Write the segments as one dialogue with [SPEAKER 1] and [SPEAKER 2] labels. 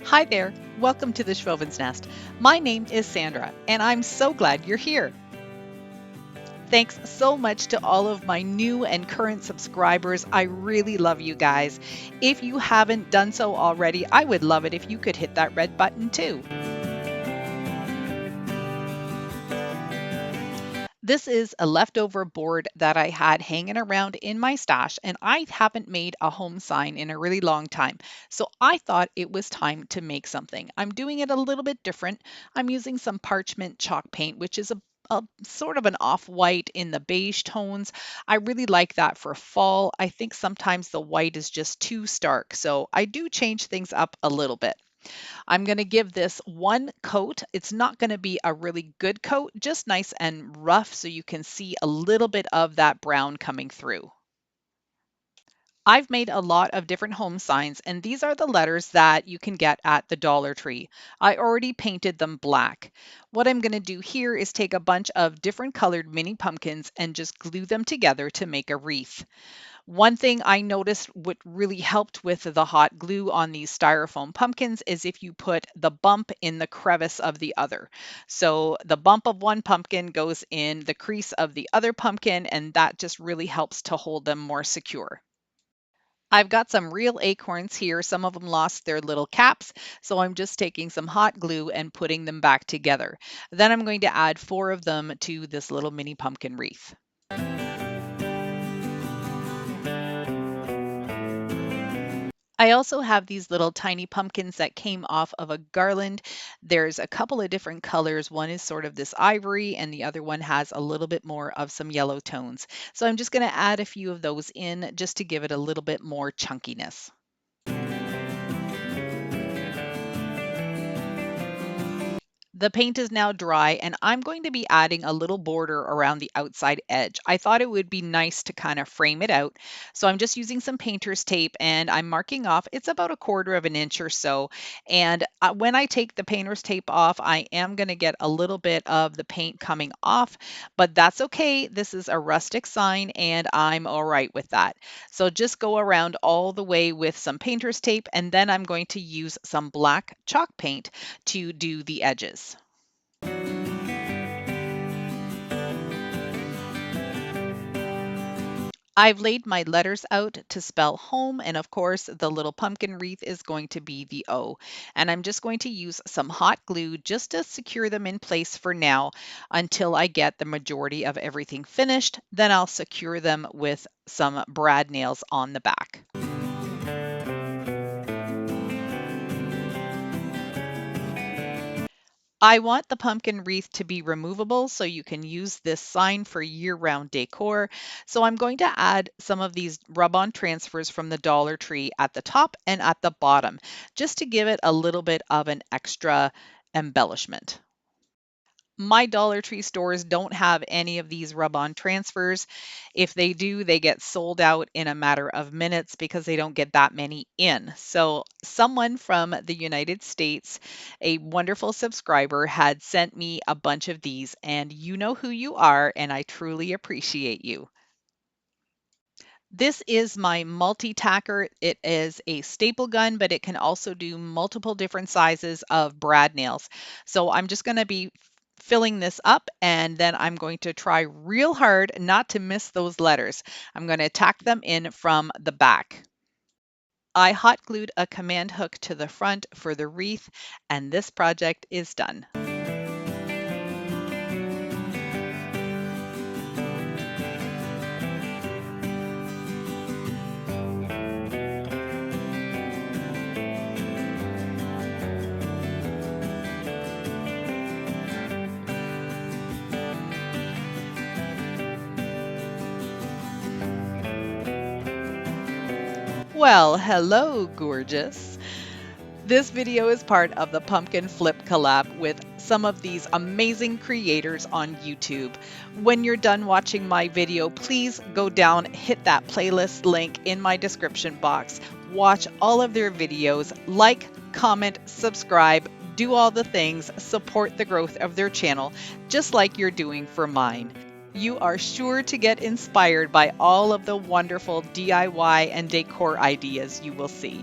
[SPEAKER 1] Hi there, welcome to the Schwowin's Nest. My name is Sandra, and I'm so glad you're here. Thanks so much to all of my new and current subscribers. I really love you guys. If you haven't done so already, I would love it if you could hit that red button too. This is a leftover board that I had hanging around in my stash, and I haven't made a home sign in a really long time. So I thought it was time to make something. I'm doing it a little bit different. I'm using some parchment chalk paint, which is a sort of an off-white in the beige tones. I really like that for fall. I think sometimes the white is just too stark, so I do change things up a little bit. I'm going to give this one coat. It's not going to be a really good coat, just nice and rough so you can see a little bit of that brown coming through. I've made a lot of different home signs, and these are the letters that you can get at the Dollar Tree. I already painted them black. What I'm going to do here is take a bunch of different colored mini pumpkins and just glue them together to make a wreath. One thing I noticed what really helped with the hot glue on these styrofoam pumpkins is if you put the bump in the crevice of the other. So the bump of one pumpkin goes in the crease of the other pumpkin, and that just really helps to hold them more secure. I've got some real acorns here. Some of them lost their little caps, so I'm just taking some hot glue and putting them back together. Then I'm going to add 4 of them to this little mini pumpkin wreath. I also have these little tiny pumpkins that came off of a garland. There's a couple of different colors. One is sort of this ivory, and the other one has a little bit more of some yellow tones. So I'm just going to add a few of those in just to give it a little bit more chunkiness. The paint is now dry, and I'm going to be adding a little border around the outside edge. I thought it would be nice to kind of frame it out. So I'm just using some painter's tape, and I'm marking off. It's about 1/4 of an inch or so. And when I take the painter's tape off, I am going to get a little bit of the paint coming off, but that's okay. This is a rustic sign, and I'm all right with that. So just go around all the way with some painter's tape, and then I'm going to use some black chalk paint to do the edges. I've laid my letters out to spell home, and of course, the little pumpkin wreath is going to be the O. And I'm just going to use some hot glue just to secure them in place for now until I get the majority of everything finished. Then I'll secure them with some brad nails on the back. I want the pumpkin wreath to be removable so you can use this sign for year-round decor. So I'm going to add some of these rub-on transfers from the Dollar Tree at the top and at the bottom, just to give it a little bit of an extra embellishment. My Dollar Tree stores don't have any of these rub-on transfers. If they do, they get sold out in a matter of minutes because they don't get that many in. So someone from the United States, a wonderful subscriber, had sent me a bunch of these, and you know who you are, and I truly appreciate you. This is my multi-tacker. It is a staple gun, but it can also do multiple different sizes of brad nails. So I'm just going to be filling this up, and then I'm going to try real hard not to miss those letters. I'm going to tack them in from the back. I hot glued a command hook to the front for the wreath, and this project is done. Well, hello, gorgeous. This video is part of the Pumpkin Flip collab with some of these amazing creators on YouTube. When you're done watching my video, please go down, hit that playlist link in my description box, watch all of their videos, like, comment, subscribe, do all the things, support the growth of their channel, just like you're doing for mine. You are sure to get inspired by all of the wonderful DIY and decor ideas you will see.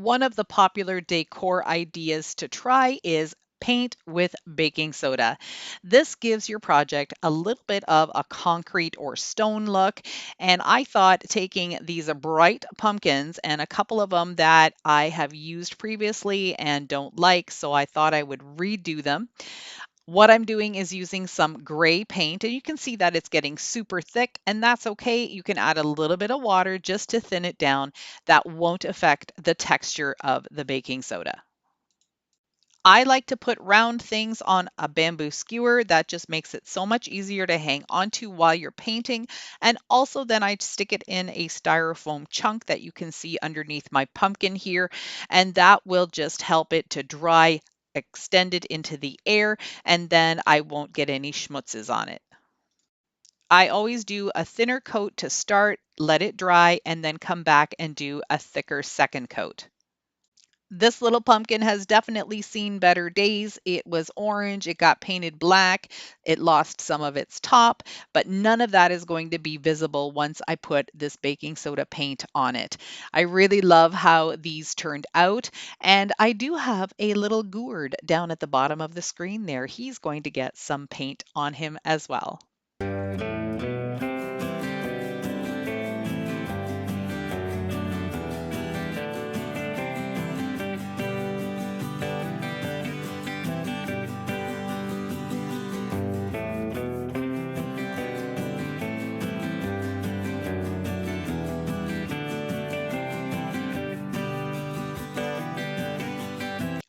[SPEAKER 1] One of the popular decor ideas to try is paint with baking soda. This gives your project a little bit of a concrete or stone look. And I thought taking these bright pumpkins and a couple of them that I have used previously and don't like, so I thought I would redo them. What I'm doing is using some gray paint, and you can see that it's getting super thick, and that's okay. You can add a little bit of water just to thin it down. That won't affect the texture of the baking soda. I like to put round things on a bamboo skewer. That just makes it so much easier to hang onto while you're painting. And also then I stick it in a styrofoam chunk that you can see underneath my pumpkin here. And that will just help it to dry, extend it into the air, and then I won't get any schmutzes on it. I always do a thinner coat to start, let it dry, and then come back and do a thicker second coat. This little pumpkin has definitely seen better days. It was orange, it got painted black, it lost some of its top, but none of that is going to be visible once I put this baking soda paint on it. I really love how these turned out, and I do have a little gourd down at the bottom of the screen there. He's going to get some paint on him as well.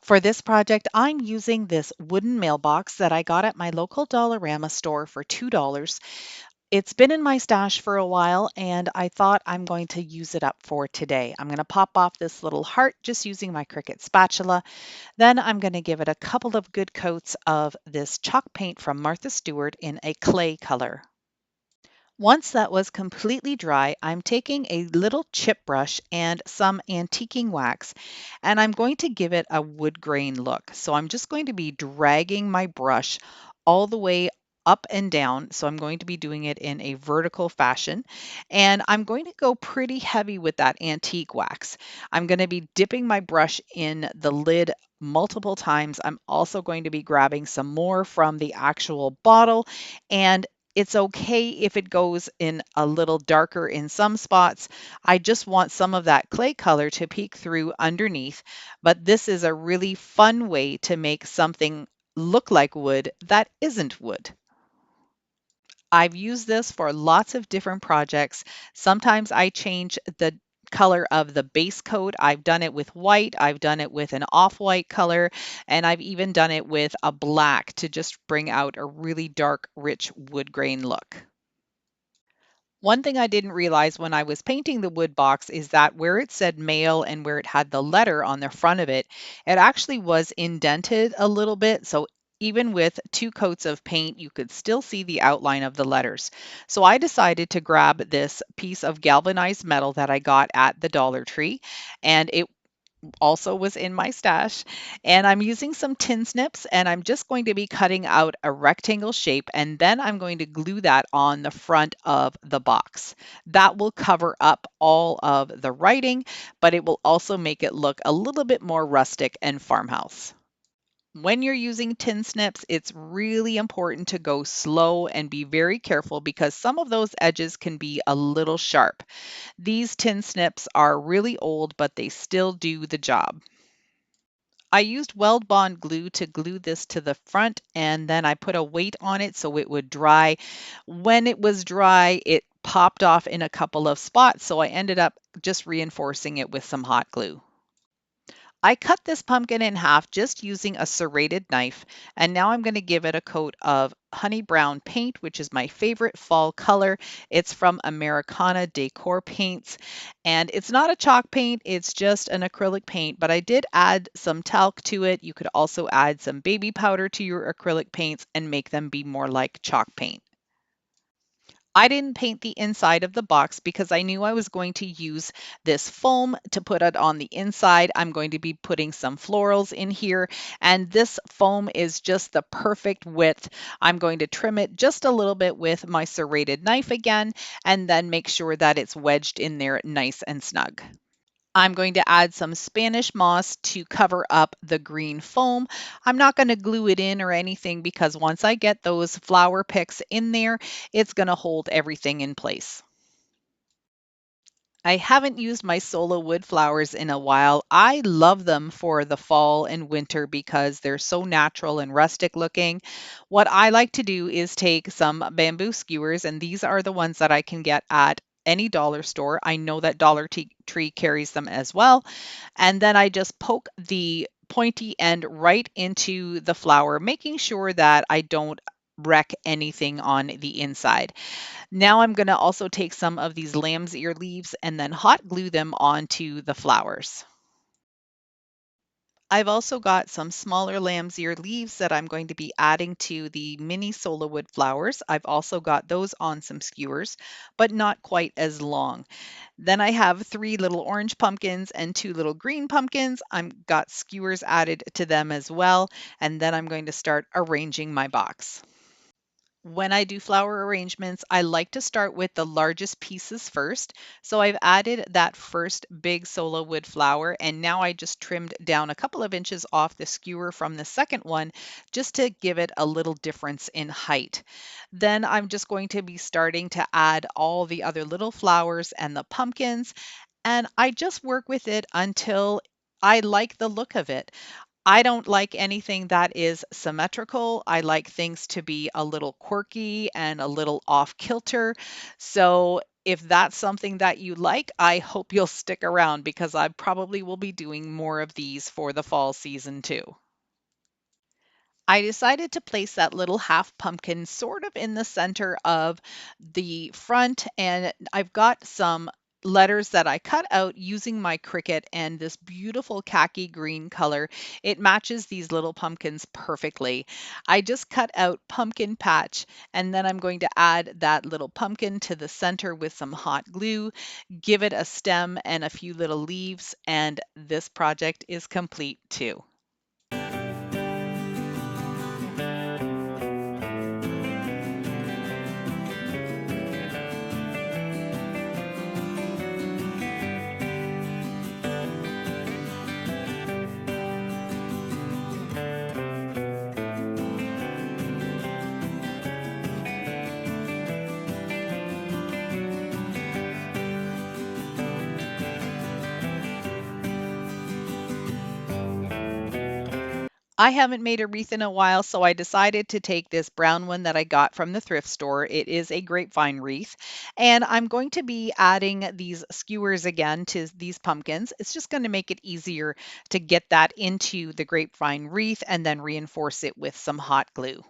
[SPEAKER 1] For this project, I'm using this wooden mailbox that I got at my local Dollarama store for $2. It's been in my stash for a while, and I thought I'm going to use it up for today. I'm going to pop off this little heart just using my Cricut spatula. Then I'm going to give it a couple of good coats of this chalk paint from Martha Stewart in a clay color. Once that was completely dry, I'm taking a little chip brush and some antiquing wax, and I'm going to give it a wood grain look. So I'm just going to be dragging my brush all the way up and down. So I'm going to be doing it in a vertical fashion, and I'm going to go pretty heavy with that antique wax. I'm going to be dipping my brush in the lid multiple times. I'm also going to be grabbing some more from the actual bottle, and it's okay if it goes in a little darker in some spots. I just want some of that clay color to peek through underneath, but this is a really fun way to make something look like wood that isn't wood. I've used this for lots of different projects. Sometimes I change the color of the base coat. I've done it with white, I've done it with an off-white color, and I've even done it with a black to just bring out a really dark, rich wood grain look. One thing I didn't realize when I was painting the wood box is that where it said mail and where it had the letter on the front of it, it actually was indented a little bit. So even with two coats of paint, you could still see the outline of the letters. So I decided to grab this piece of galvanized metal that I got at the Dollar Tree, and it also was in my stash. And I'm using some tin snips, and I'm just going to be cutting out a rectangle shape, and then I'm going to glue that on the front of the box. That will cover up all of the writing, but it will also make it look a little bit more rustic and farmhouse. When you're using tin snips, it's really important to go slow and be very careful because some of those edges can be a little sharp. These tin snips are really old, but they still do the job. I used Weld Bond glue to glue this to the front, and then I put a weight on it so it would dry. When it was dry, it popped off in a couple of spots, so I ended up just reinforcing it with some hot glue. I cut this pumpkin in half just using a serrated knife, and now I'm going to give it a coat of honey brown paint, which is my favorite fall color. It's from Americana Decor paints, and it's not a chalk paint, it's just an acrylic paint, but I did add some talc to it. You could also add some baby powder to your acrylic paints and make them be more like chalk paint. I didn't paint the inside of the box because I knew I was going to use this foam to put it on the inside. I'm going to be putting some florals in here, and this foam is just the perfect width. I'm going to trim it just a little bit with my serrated knife again, and then make sure that it's wedged in there nice and snug. I'm going to add some Spanish moss to cover up the green foam. I'm not going to glue it in or anything because once I get those flower picks in there, it's going to hold everything in place. I haven't used my solo wood flowers in a while. I love them for the fall and winter because they're so natural and rustic looking. What I like to do is take some bamboo skewers, and these are the ones that I can get at any dollar store. I know that Tree carries them as well. And then I just poke the pointy end right into the flower, making sure that I don't wreck anything on the inside. Now I'm going to also take some of these lamb's ear leaves and then hot glue them onto the flowers. I've also got some smaller lamb's ear leaves that I'm going to be adding to the mini solo wood flowers. I've also got those on some skewers, but not quite as long. Then I have 3 little orange pumpkins and 2 little green pumpkins. I've got skewers added to them as well, and then I'm going to start arranging my box. When I do flower arrangements, I like to start with the largest pieces first. So I've added that first big solo wood flower, and now I just trimmed down a couple of inches off the skewer from the second one just to give it a little difference in height. Then I'm just going to be starting to add all the other little flowers and the pumpkins, and I just work with it until I like the look of it. I don't like anything that is symmetrical. I like things to be a little quirky and a little off kilter. So if that's something that you like, I hope you'll stick around because I probably will be doing more of these for the fall season too. I decided to place that little half pumpkin sort of in the center of the front, and I've got some letters that I cut out using my Cricut and this beautiful khaki green color. It matches these little pumpkins perfectly. I just cut out pumpkin patch, and then I'm going to add that little pumpkin to the center with some hot glue, give it a stem and a few little leaves, and this project is complete too. I haven't made a wreath in a while, so I decided to take this brown one that I got from the thrift store. It is a grapevine wreath, and I'm going to be adding these skewers again to these pumpkins. It's just going to make it easier to get that into the grapevine wreath and then reinforce it with some hot glue.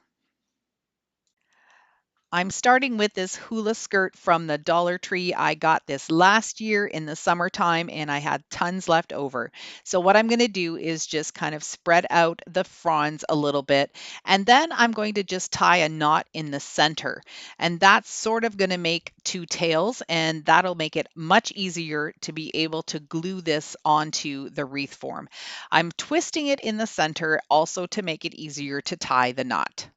[SPEAKER 1] I'm starting with this hula skirt from the Dollar Tree. I got this last year in the summertime and I had tons left over. So what I'm going to do is just kind of spread out the fronds a little bit, and then I'm going to just tie a knot in the center. And that's sort of going to make two tails, and that'll make it much easier to be able to glue this onto the wreath form. I'm twisting it in the center also to make it easier to tie the knot.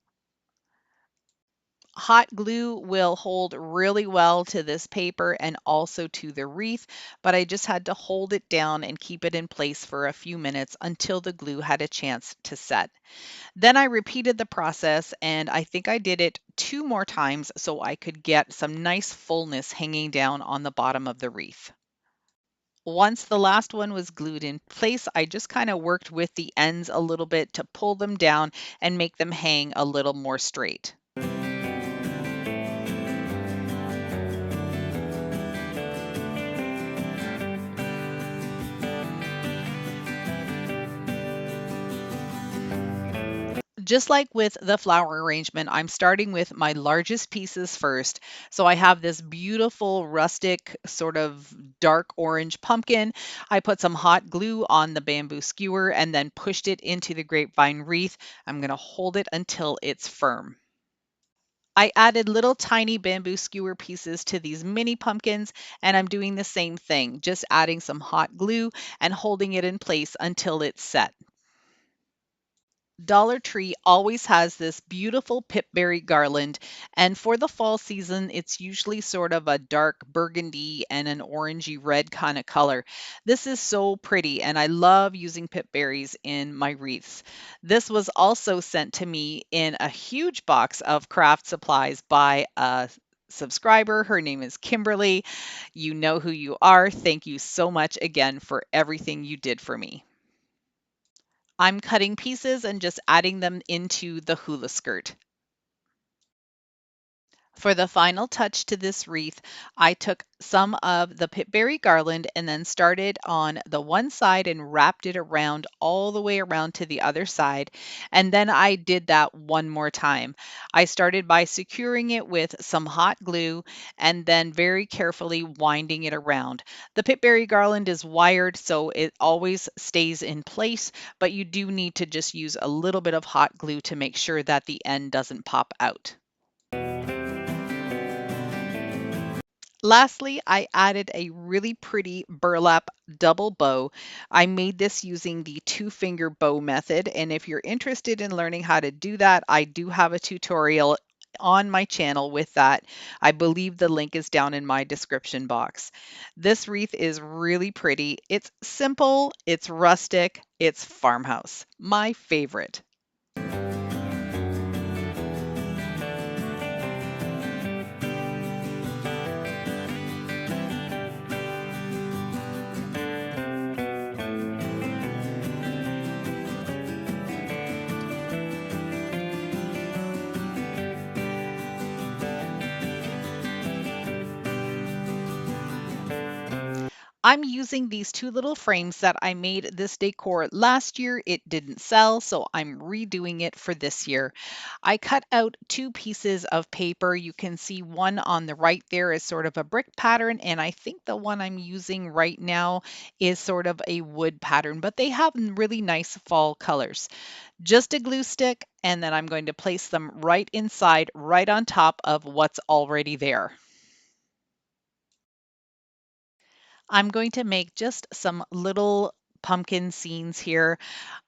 [SPEAKER 1] Hot glue will hold really well to this paper and also to the wreath, but I just had to hold it down and keep it in place for a few minutes until the glue had a chance to set. Then I repeated the process, and I think I did it 2 more times so I could get some nice fullness hanging down on the bottom of the wreath. Once the last one was glued in place, I just kind of worked with the ends a little bit to pull them down and make them hang a little more straight. Just like with the flower arrangement, I'm starting with my largest pieces first. So I have this beautiful rustic sort of dark orange pumpkin. I put some hot glue on the bamboo skewer and then pushed it into the grapevine wreath. I'm going to hold it until it's firm. I added little tiny bamboo skewer pieces to these mini pumpkins, and I'm doing the same thing, just adding some hot glue and holding it in place until it's set. Dollar Tree always has this beautiful pipberry garland, and for the fall season, it's usually sort of a dark burgundy and an orangey red kind of color. This is so pretty, and I love using pipberries in my wreaths. This was also sent to me in a huge box of craft supplies by a subscriber. Her name is Kimberly. You know who you are. Thank you so much again for everything you did for me. I'm cutting pieces and just adding them into the hula skirt. For the final touch to this wreath, I took some of the pipberry garland and then started on the one side and wrapped it around all the way around to the other side. And then I did that one more time. I started by securing it with some hot glue and then very carefully winding it around. The pipberry garland is wired, so it always stays in place, but you do need to just use a little bit of hot glue to make sure that the end doesn't pop out. Lastly, I added a really pretty burlap double bow. I made this using the two-finger bow method, and if you're interested in learning how to do that, I do have a tutorial on my channel with that. I believe the link is down in my description box. This wreath is really pretty. It's simple, it's rustic, it's farmhouse. My favorite. I'm using these two little frames that I made this decor last year. It didn't sell, so I'm redoing it for this year. I cut out two pieces of paper. You can see one on the right there is sort of a brick pattern, and I think the one I'm using right now is sort of a wood pattern, but they have really nice fall colors. Just a glue stick, and then I'm going to place them right inside, right on top of what's already there. I'm going to make just some little pumpkin scenes here.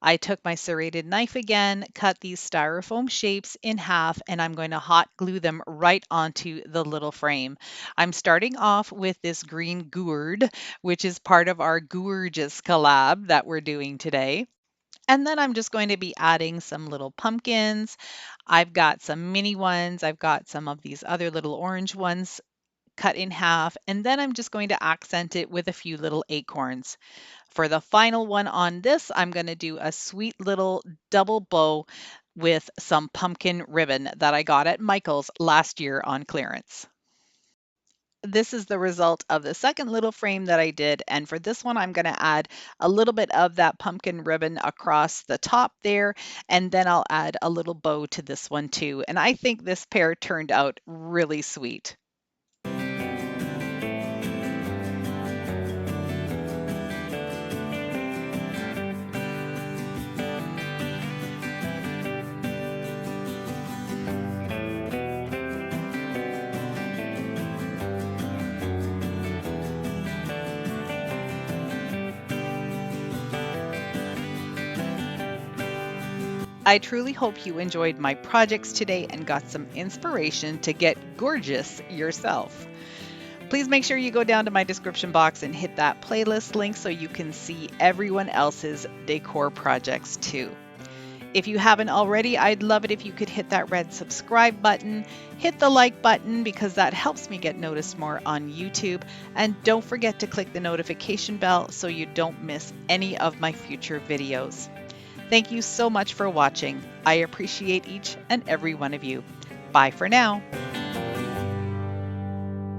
[SPEAKER 1] I took my serrated knife again, cut these styrofoam shapes in half, and I'm going to hot glue them right onto the little frame. I'm starting off with this green gourd, which is part of our Gourds collab that we're doing today. And then I'm just going to be adding some little pumpkins. I've got some mini ones. I've got some of these other little orange ones cut in half, and then I'm just going to accent it with a few little acorns. For the final one on this, I'm going to do a sweet little double bow with some pumpkin ribbon that I got at Michael's last year on clearance. This is the result of the second little frame that I did, and for this one I'm going to add a little bit of that pumpkin ribbon across the top there, and then I'll add a little bow to this one too, and I think this pair turned out really sweet. I truly hope you enjoyed my projects today and got some inspiration to get gorgeous yourself. Please make sure you go down to my description box and hit that playlist link so you can see everyone else's decor projects too. If you haven't already, I'd love it if you could hit that red subscribe button, hit the like button because that helps me get noticed more on YouTube, and don't forget to click the notification bell so you don't miss any of my future videos. Thank you so much for watching. I appreciate each and every one of you. Bye for now.